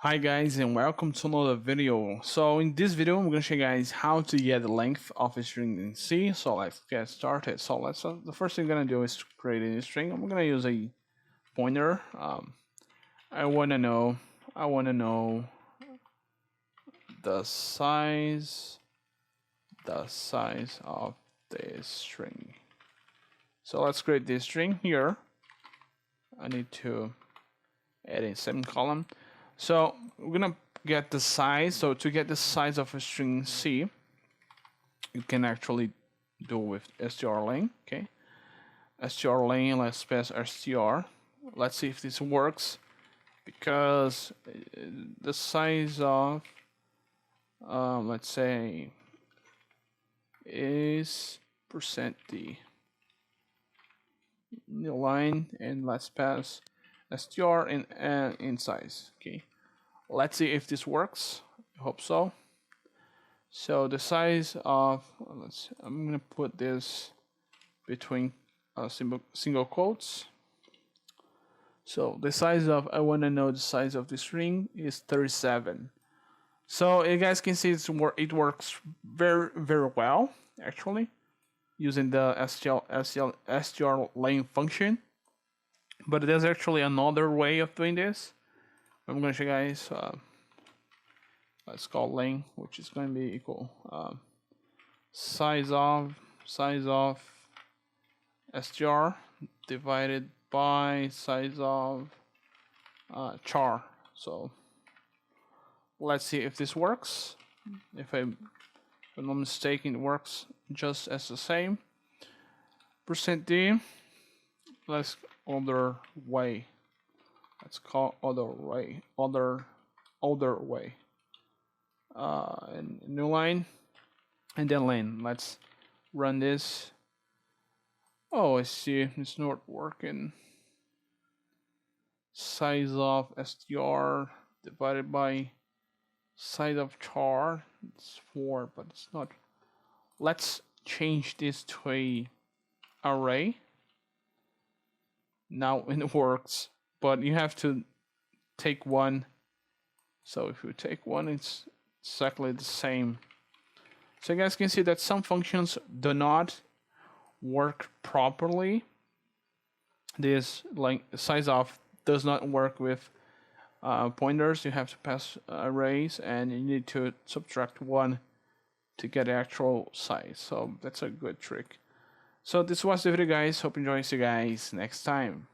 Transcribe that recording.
Hi guys and welcome to another video. So in this video I'm gonna show you guys how to get the length of a string in C. So let's get started. The first thing I'm gonna do is create a new string. I'm gonna use a pointer. I wanna know the size of this string. So let's create this string here. I need to add a semicolon. So we're gonna get the size. So to get the size of a string C, you can actually do with strlen. Okay, strlen. Let's pass str. Let's see if this works, because the size of let's say is %d new line, and let's pass str in size. Okay, let's see if this works. I hope so. So the size of I'm gonna put this between single quotes. So the size of I want to know the size of the string is 37. So you guys can see it works very well actually, using the strlen function. But there's actually another way of doing this. I'm gonna show you guys. Let's call len, which is going to be equal size of str divided by size of char. So let's see if this works. If I'm not mistaken, it works just as the same. %d. Let's other way. Let's call other way. Other way. And new line, and then len. Let's run this. Oh, I see, it's not working. Size of str divided by size of char, it's 4, but it's not. Let's change this to a array. Now it works, but you have to take one. So if you take one, it's exactly the same. So you guys can see that some functions do not work properly. This like size of does not work with pointers. You have to pass arrays, and you need to subtract one to get the actual size. So that's a good trick. So this was the video, guys. Hope you enjoy. See you guys next time.